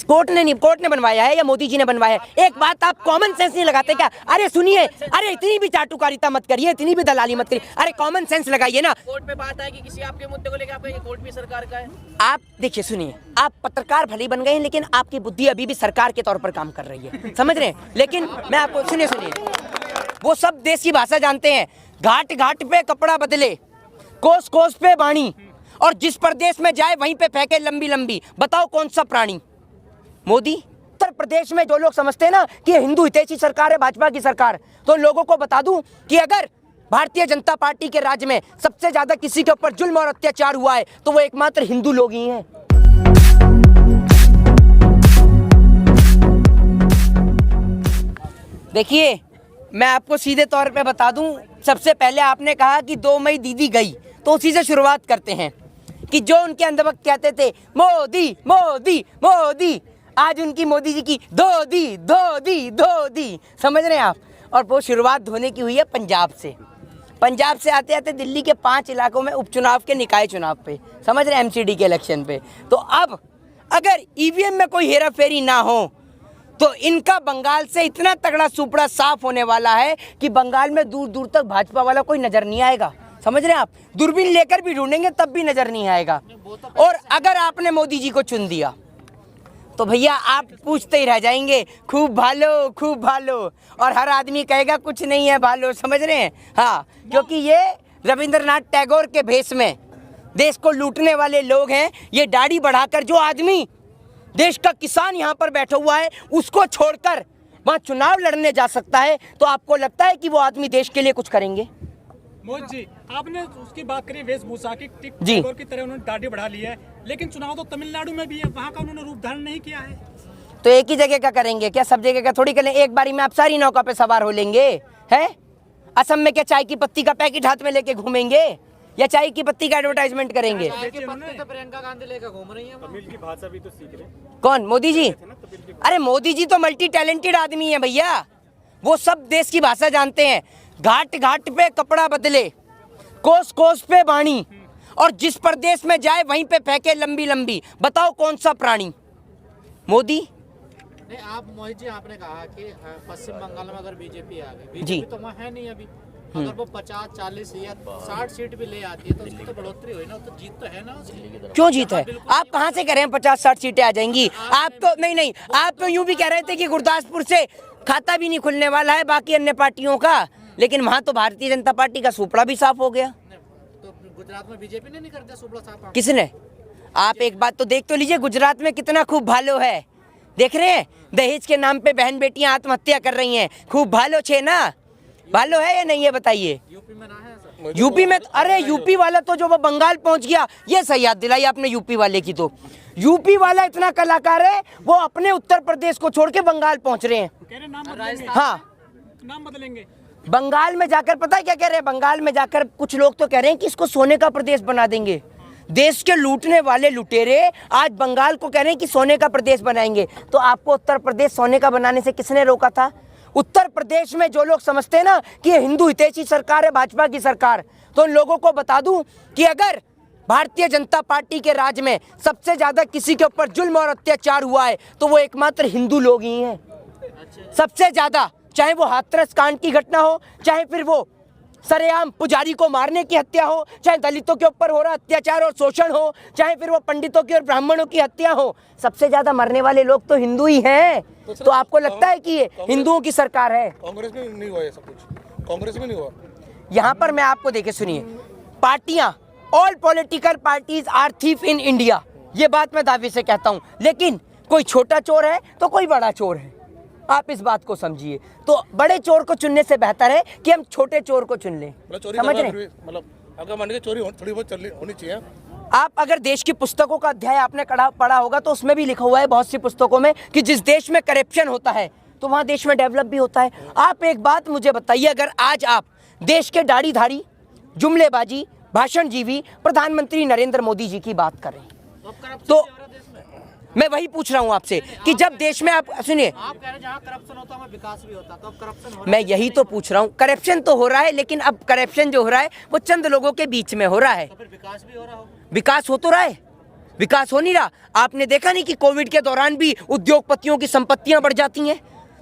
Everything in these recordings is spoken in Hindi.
कोर्ट ने बनवाया है या मोदी जी ने बनवाया है? एक बात आप कॉमन सेंस नहीं लगाते क्या? अरे सुनिए, अरे इतनी भी चाटुकारिता मत करिए, इतनी भी दलाली मत करिए, अरे कॉमन सेंस लगाइए ना। कोर्ट पे बात है कि किसी आपके मुद्दे को लेकर आपका ये कोर्ट भी सरकार का है। आप देखिए, सुनिए, आप पत्रकार भले बन गए हैं लेकिन आपकी बुद्धि अभी भी सरकार के तौर पर काम कर रही है, समझ रहे हैं? लेकिन मैं आपको सुनिए, वो सब देश की भाषा जानते हैं। घाट घाट पे कपड़ा बदले, कोस कोस पे वाणी, और जिस प्रदेश में जाए वहीं पे फेंके लंबी लंबी। बताओ कौन सा प्राणी? मोदी। उत्तर प्रदेश में जो लोग समझते हैं ना कि ये हिंदू हितैषी सरकार है, भाजपा की सरकार, तो लोगों को बता दूं कि अगर भारतीय जनता पार्टी के राज्य में सबसे ज्यादा किसी के ऊपर जुल्म और अत्याचार हुआ है तो वो एकमात्र हिंदू लोग ही हैं। देखिए, मैं आपको सीधे तौर पे बता दूं, सबसे पहले आपने कहा कि 2 मई दीदी गई, तो उसी से शुरुआत करते हैं कि जो उनके अंदर कहते थे मोदी मोदी मोदी, आज उनकी मोदी जी की दो दी, समझ रहे हैं आप? और वो शुरुआत होने की हुई है पंजाब से आते आते दिल्ली के 5 इलाकों में उपचुनाव के निकाय चुनाव पे, समझ रहे हैं, एमसीडी के इलेक्शन पे। तो अब अगर ईवीएम में कोई हेरा फेरी ना हो तो इनका बंगाल से इतना तगड़ा सुपड़ा साफ होने वाला है कि बंगाल में दूर दूर तक भाजपा वाला कोई नजर नहीं आएगा, समझ रहे हैं आप? दूरबीन लेकर भी ढूंढेंगे तब भी नजर नहीं आएगा। और अगर आपने मोदी जी को चुन दिया तो भैया आप पूछते ही रह जाएंगे, खूब भालो, और हर आदमी कहेगा कुछ नहीं है भालो, समझ रहे हैं? हाँ, क्योंकि ये रविंद्रनाथ टैगोर के भेष में देश को लूटने वाले लोग हैं। ये दाढ़ी बढ़ाकर जो आदमी देश का किसान यहाँ पर बैठा हुआ है उसको छोड़कर वहाँ चुनाव लड़ने जा सकता है, तो आपको लगता है कि वो आदमी देश के लिए कुछ करेंगे? मोदी जी, आपने उसकी बात करी वेशभूषा की, जी, की तरह उन्होंने दाढ़ी बढ़ा ली है, लेकिन चुनाव तो तमिलनाडु में भी है, वहाँ का उन्होंने रूप धारण नहीं किया है। तो एक ही जगह का करेंगे क्या? सब जगह का थोड़ी करें? एक बारी में आप सारी नौका पे सवार हो लेंगे? हैं? असम में क्या चाय की पत्ती का पैकेट हाथ में लेके घूमेंगे या चाय की पत्ती का एडवर्टाइजमेंट करेंगे? तो प्रियंका गांधी लेकर घूम रही है। तमिल की भाषा भी तो सीख रहे। कौन? मोदी जी? अरे मोदी जी तो मल्टी टैलेंटेड आदमी है भैया, वो सब देश की भाषा जानते हैं। घाट घाट पे कपड़ा बदले, कोस कोस पे वाणी, और जिस प्रदेश में जाए वहीं पे फेंके लंबी लंबी। बताओ कौन सा प्राणी? मोदी। नहीं, आप मोहित जी, आपने कहा कि पश्चिम बंगाल में अगर बीजेपी आ गई, जी, तो वहाँ है नहीं अभी। अगर वो 50, 40 या 60 सीट भी ले आती है तो उसकी तो बढ़ोतरी हुई ना, तो जीत तो है ना उसकी। क्यों जीत है? आप कहाँ से कह रहे हैं 50-60 सीटें आ जाएंगी? आप तो नहीं, आप तो यूं भी कह रहे थे कि गुरदासपुर से खाता भी नहीं खुलने वाला है बाकी अन्य पार्टियों का, लेकिन वहाँ तो भारतीय जनता पार्टी का सुपड़ा भी साफ हो गया। तो गुजरात में बीजेपी ने नहीं कर दिया सुपड़ा साफ? किसने? आप एक बात तो देख तो लीजिए, गुजरात में कितना खूब भालो है, देख रहे हैं? दहेज के नाम पे बहन बेटियां आत्महत्या कर रही हैं, खूब भालो छे ना? भालो है या नहीं है बताइए? यूपी में ना है सर? यूपी में? अरे यूपी वाला तो जो वो बंगाल पहुंच गया, ये सही याद दिलाई आपने यूपी वाले की। तो यूपी वाला इतना कलाकार है, वो अपने उत्तर प्रदेश को छोड़ के बंगाल पहुंच रहे हैं। कह रहे नाम बदलेंगे। हाँ, नाम बदलेंगे। बंगाल में जाकर पता है क्या कह रहे हैं? बंगाल में जाकर कुछ लोग तो कह रहे हैं कि इसको सोने का प्रदेश बना देंगे। देश के लूटने वाले लुटेरे आज बंगाल को कह रहे हैं कि सोने का प्रदेश बनाएंगे। तो आपको उत्तर प्रदेश सोने का बनाने से किसने रोका था? उत्तर प्रदेश में जो लोग समझते हैं ना कि ये हिंदू हितैषी सरकार है, भाजपा की सरकार, तो उन लोगों को बता दूं कि अगर भारतीय जनता पार्टी के राज्य में सबसे ज्यादा किसी के ऊपर जुल्म और अत्याचार हुआ है तो वो एकमात्र हिंदू लोग ही हैं। सबसे ज्यादा, चाहे वो हाथरस कांड की घटना हो, चाहे फिर वो सरेआम पुजारी को मारने की हत्या हो, चाहे दलितों के ऊपर हो रहा अत्याचार और शोषण हो, चाहे फिर वो पंडितों की और ब्राह्मणों की हत्या हो, सबसे ज्यादा मरने वाले लोग तो हिंदू ही हैं। तो आपको लगता है कि ये हिंदुओं की सरकार है? कांग्रेस में नहीं हुआ ये सब कुछ, कांग्रेस में नहीं हुआ। यहाँ पर मैं आपको देखे, सुनिए, पार्टियां, all political parties are thief in India, ये बात मैं दावे से कहता हूँ। लेकिन कोई छोटा चोर है तो कोई बड़ा चोर है, आप इस बात को समझिए। तो बड़े चोर को चुनने से बेहतर है कि हम छोटे चोर को चुन लें, समझ रहे हैं? मतलब अगर मान के चोरी थोड़ी बहुत होनी चाहिए। आप अगर देश की पुस्तकों का अध्याय आपने पढ़ा होगा तो उसमें भी लिखा हुआ है बहुत सी पुस्तकों में कि जिस देश में करप्शन होता है तो वहाँ देश में डेवलप भी होता है। आप एक बात मुझे बताइए, अगर आज आप देश के दाढ़ीधारी, जुमलेबाजी, भाषणजीवी प्रधानमंत्री नरेंद्र मोदी जी की बात करें तो मैं वही पूछ रहा हूँ आपसे कि जब देश में, आप सुनिए, आप कह रहे हैं जहाँ करप्शन होता है विकास भी होता है, तो अब करप्शन हो रहा है। मैं यही तो पूछ रहा हूँ, करप्शन तो हो रहा है लेकिन अब करप्शन जो हो रहा है वो चंद लोगों के बीच में हो रहा है। तो फिर विकास भी हो रहा हो? विकास हो तो रहा है, विकास हो नहीं रहा। आपने देखा नहीं कि कोविड के दौरान भी उद्योगपतियों की संपत्तियां बढ़ जाती हैं।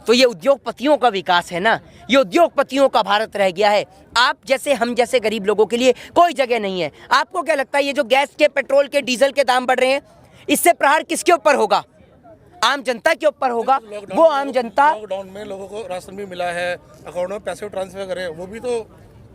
तो ये उद्योगपतियों का विकास है ना, ये उद्योगपतियों का भारत रह गया है। आप जैसे हम जैसे गरीब लोगों के लिए कोई जगह नहीं है। आपको क्या लगता है ये जो गैस के, पेट्रोल के, डीजल के दाम बढ़ रहे हैं, इससे प्रहार किसके ऊपर होगा? आम जनता के ऊपर होगा। वो आम जनता, लॉकडाउन में लोगों को राशन भी मिला है, अकाउंट में पैसे ट्रांसफर करें, वो भी तो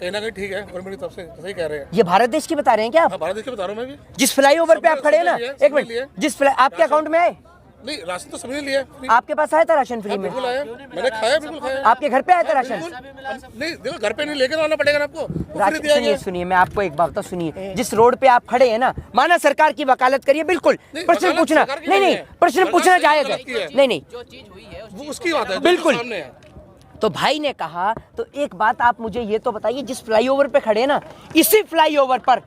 कहीं ना कहीं ठीक है। गवर्नमेंट की तरफ से सही कह रहे हैं। ये भारत देश की बता रहे हैं क्या आप? हाँ, भारत देश के बता रहा हूँ मैं भी। जिस फ्लाईओवर पे आप खड़े हैं ना, एक मिनट, आपके अकाउंट में आए? नहीं, राशन तो सभी ने लिया है। आपके पास आया था राशन फ्री में? बिल्कुल आया, मैंने खाया, बिल्कुल खाया। आपके घर पे आया था राशन? नहीं देखो, घर पे नहीं लेकर आना पड़ेगा ना आपको, राशन सुनिए, सुनिए, मैं आपको एक बात तो सुनिए, जिस रोड पे आप खड़े हैं ना, माना सरकार की वकालत करिए, बिल्कुल प्रश्न पूछना, नहीं, प्रश्न पूछना जायज है, नहीं, वो उसकी बात है, बिल्कुल। सामने है। तो भाई ने कहा, तो एक बात आप मुझे ये तो बताइए, जिस फ्लाईओवर पे खड़े हैं ना, इसी फ्लाईओवर पर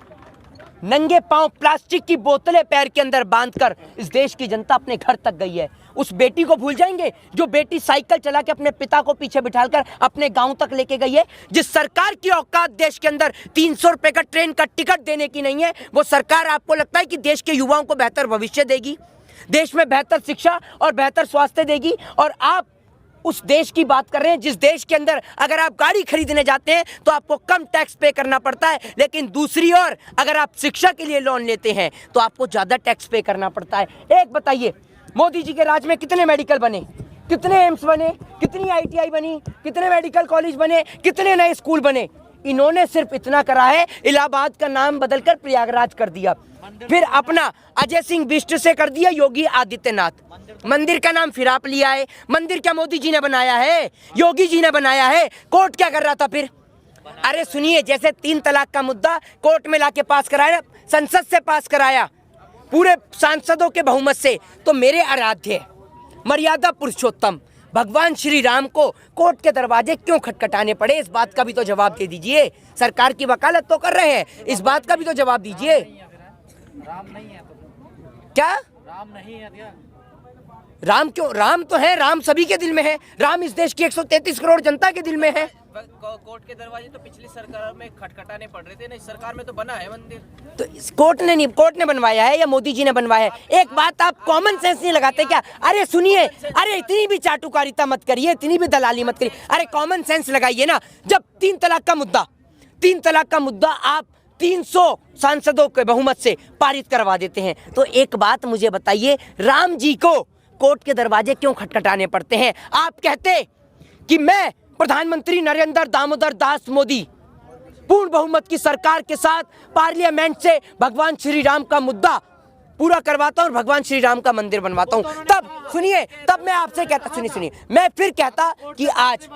नंगे पांव प्लास्टिक की बोतलें पैर के अंदर बांधकर इस देश की जनता अपने घर तक गई है। उस बेटी को भूल जाएंगे जो बेटी साइकिल चला के अपने पिता को पीछे बिठाकर अपने गांव तक लेके गई है? जिस सरकार की औकात देश के अंदर 300 रुपए का ट्रेन का टिकट देने की नहीं है, वो सरकार आपको लगता है कि देश के युवाओं को बेहतर भविष्य देगी, देश में बेहतर शिक्षा और बेहतर स्वास्थ्य देगी? और आप उस देश की बात कर रहे हैं जिस देश के अंदर अगर आप गाड़ी खरीदने जाते हैं तो आपको कम टैक्स पे करना पड़ता है, लेकिन दूसरी ओर अगर आप शिक्षा के लिए लोन लेते हैं तो आपको ज़्यादा टैक्स पे करना पड़ता है। एक बताइए, मोदी जी के राज में कितने मेडिकल बने, कितने एम्स बने, कितनी ITI बनी, कितने मेडिकल कॉलेज बने, कितने नए स्कूल बने? इन्होंने सिर्फ इतना करा है, इलाहाबाद का नाम बदलकर प्रयागराज कर दिया, फिर अपना अजय सिंह बिष्ट से कर दिया योगी आदित्यनाथ। मंदिर का नाम फिर आप लिया है। मंदिर क्या मोदी जी ने बनाया है? योगी जी ने बनाया है। कोर्ट क्या कर रहा था फिर? अरे सुनिए, जैसे 3 तलाक का मुद्दा कोर्ट में लाके पास कराया, संसद से पास कराया पूरे सांसदों के बहुमत से, तो मेरे आराध्य मर्यादा पुरुषोत्तम भगवान श्री राम को कोर्ट के दरवाजे क्यों खटखटाने पड़े? इस बात का भी तो जवाब दे दीजिए। सरकार की वकालत तो कर रहे हैं, इस बात का भी तो जवाब दीजिए। राम नहीं है तो क्या राम नहीं है क्या? राम क्यों? राम तो है, राम सभी के दिल में है। राम इस देश की 133 करोड़ जनता के दिल में है। कोर्ट के दरवाजे तो पिछली सरकार में खटखटाने पड़ रहे थे ना, इस सरकार में तो बना है मंदिर। तो इस कोर्ट ने नहीं, कोर्ट ने बनवाया है या मोदी जी ने बनवाया है? एक बात आप कॉमन सेंस नहीं लगाते क्या? अरे सुनिए, अरे इतनी भी चाटुकारिता मत करिए, इतनी भी दलाली मत करिए, अरे कॉमन सेंस लगाइए ना। जब 3 तलाक का मुद्दा आप 300 सांसदों के बहुमत से पारित करवा देते हैं, तो एक बात मुझे बताइए, राम जी को कोर्ट के दरवाजे क्यों खटखटाने पड़ते हैं? आप कहते कि मैं प्रधानमंत्री नरेंद्र दामोदर दास मोदी पूर्ण बहुमत की सरकार के साथ पार्लियामेंट से भगवान श्री राम का मुद्दा पूरा करवाता हूं और भगवान श्री राम का मंदिर बनवाता हूं, तब सुनिए, तब मैं आपसे कहता, सुनिए, मैं फिर कहता कि आज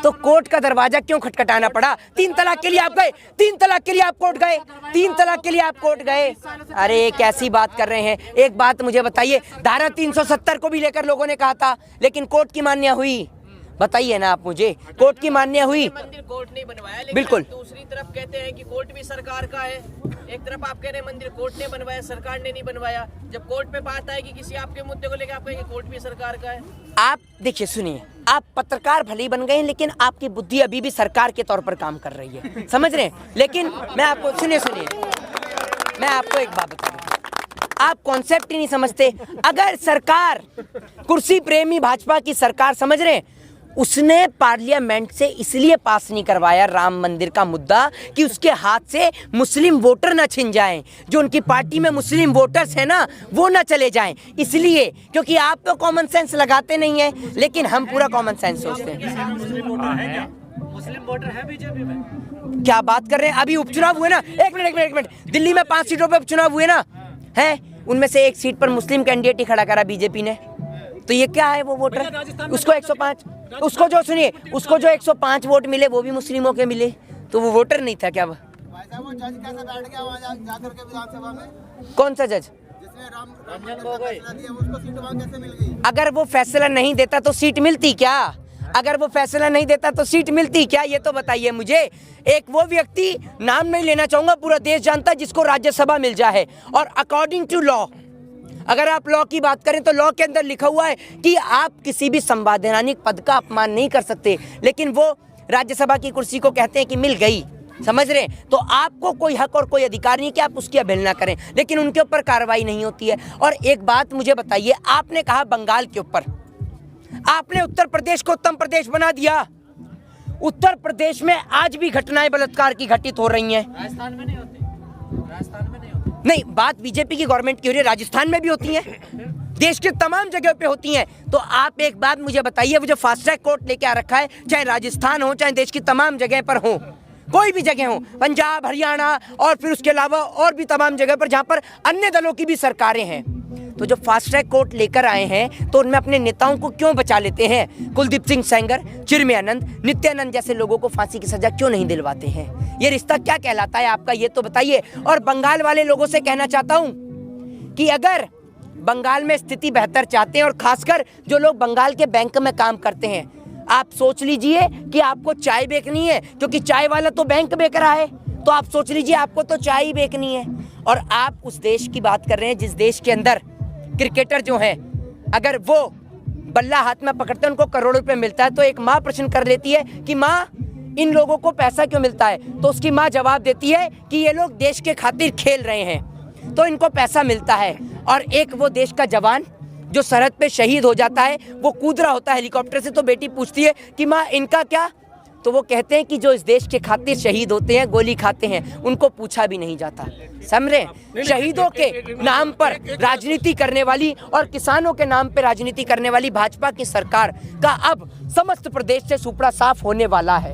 तो कोर्ट का दरवाजा क्यों खटखटाना पड़ा? 3 तलाक के लिए आप गए, 3 तलाक के लिए आप कोर्ट गए, 3 तलाक के लिए आप कोर्ट गए। अरे कैसी बात कर रहे हैं? एक बात मुझे बताइए, धारा 370 को भी लेकर लोगों ने कहा था, लेकिन कोर्ट की मान्य हुई? बताइए ना आप मुझे, कोर्ट की मान्य हुई? मंदिर कोर्ट नहीं बनवाया, लेकिन बिल्कुल। दूसरी तरफ कहते हैं कि कोर्ट भी सरकार का है। एक तरफ आप कह रहे हैं मंदिर कोर्ट ने बनवाया, सरकार ने नहीं बनवाया। जब कोर्ट पे बात आएगी किसी आपके मुद्दे को लेकर, आप कहेंगे कोर्ट भी सरकार का है। आप देखिए, सुनिए, आप पत्रकार भले ही बन गए हैं, लेकिन आपकी बुद्धि अभी भी सरकार के तौर पर काम कर रही है, समझ रहे हैं? लेकिन मैं आपको सुनिए, मैं आपको एक बात बता दूं, आप कॉन्सेप्ट ही नहीं समझते। अगर सरकार कुर्सी प्रेमी भाजपा की सरकार, समझ रहे हैं, उसने पार्लियामेंट से इसलिए पास नहीं करवाया राम मंदिर का मुद्दा कि उसके हाथ से मुस्लिम वोटर ना छिन जाएं, जो उनकी पार्टी में मुस्लिम वोटर्स हैं ना, वो ना चले जाएं, इसलिए। क्योंकि आप तो कॉमन सेंस लगाते नहीं हैं, लेकिन हम पूरा कॉमन सेंस सोचते हैं। मुस्लिम वोटर है बीजेपी में? क्या बात कर रहे हैं? अभी उपचुनाव हुए ना, एक मिनट, दिल्ली में 5 सीटों पे उपचुनाव हुए ना, हैं? उनमें से 1 सीट पर मुस्लिम कैंडिडेट ही खड़ा करा बीजेपी ने, तो ये क्या है? वो वोटर, उसको 105, उसको जो सुनिए, उसको जो 105 वोट मिले वो भी मुस्लिमों के मिले, तो वो वोटर नहीं था क्या? वो जज कैसे बैठ गया वहाँ जाकर के विधानसभा में? कौन सा जज? जिसने रंजन गोगोई उसको सीट वहाँ कैसे मिल गई? अगर वो फैसला नहीं देता तो सीट मिलती क्या? अगर वो फैसला नहीं देता तो सीट मिलती क्या? ये तो बताइए मुझे। एक वो व्यक्ति, नाम नहीं लेना चाहूंगा, पूरा देश जानता है, जिसको राज्यसभा मिल जाए, और अकॉर्डिंग टू लॉ, अगर आप लॉ की बात करें तो लॉ के अंदर लिखा हुआ है कि आप किसी भी संवैधानिक पद का अपमान नहीं कर सकते, लेकिन वो राज्यसभा की कुर्सी को कहते हैं कि मिल गई, समझ रहे हैं? तो आपको कोई हक और कोई अधिकार नहीं कि आप उसकी अवहेलना करें, लेकिन उनके ऊपर कार्रवाई नहीं होती है। और एक बात मुझे बताइए, आपने कहा बंगाल के ऊपर, आपने उत्तर प्रदेश को उत्तम प्रदेश बना दिया। उत्तर प्रदेश में आज भी घटनाएं बलात्कार की घटित हो रही हैं। राजस्थान में नहीं होती, राजस्थान में नहीं होती। नहीं, बात बीजेपी की गवर्नमेंट की हो रही है, राजस्थान में भी होती हैं, देश के तमाम जगह पे होती हैं। तो आप एक बात मुझे बताइए, वो जो फास्ट ट्रैक कोर्ट लेके आ रखा है, चाहे राजस्थान हो चाहे देश की तमाम जगह पर हो, कोई भी जगह हो, पंजाब, हरियाणा और फिर उसके अलावा और भी तमाम जगह पर जहां पर अन्य दलों की भी सरकारें हैं, तो जो फास्ट ट्रैक कोर्ट लेकर आए हैं तो उनमें अपने नेताओं को क्यों बचा लेते हैं? कुलदीप सिंह सेंगर, चिन्मयानंद, नित्यानंद जैसे लोगों को फांसी की सजा क्यों नहीं दिलवाते हैं? ये रिश्ता क्या कहलाता है आपका, ये तो बताइए। और बंगाल वाले लोगों से कहना चाहता हूं कि अगर बंगाल में स्थिति बेहतर चाहते हैं, और खासकर जो लोग बंगाल के बैंक में काम करते हैं, आप सोच लीजिए कि आपको चाय बेचनी है, क्योंकि चाय वाला तो बैंक बेच रहा है, तो आप सोच लीजिए आपको तो चाय ही बेचनी है। और आप उस देश की बात कर रहे हैं जिस देश के अंदर क्रिकेटर जो हैं, अगर वो बल्ला हाथ में पकड़ते हैं उनको करोड़ों रुपए मिलता है, तो एक माँ प्रश्न कर लेती है कि माँ इन लोगों को पैसा क्यों मिलता है? तो उसकी माँ जवाब देती है कि ये लोग देश के खातिर खेल रहे हैं तो इनको पैसा मिलता है। और एक वो देश का जवान जो सरहद पे शहीद हो जाता है, वो कूद रहा होता है हेलीकॉप्टर से, तो बेटी पूछती है कि माँ इनका क्या? तो वो कहते हैं कि जो इस देश के खातिर शहीद होते हैं, गोली खाते हैं, उनको पूछा भी नहीं जाता। समझे? शहीदों के नाम पर राजनीति करने वाली और किसानों के नाम पर राजनीति करने वाली भाजपा की सरकार का अब समस्त प्रदेश से सुपड़ा साफ होने वाला है।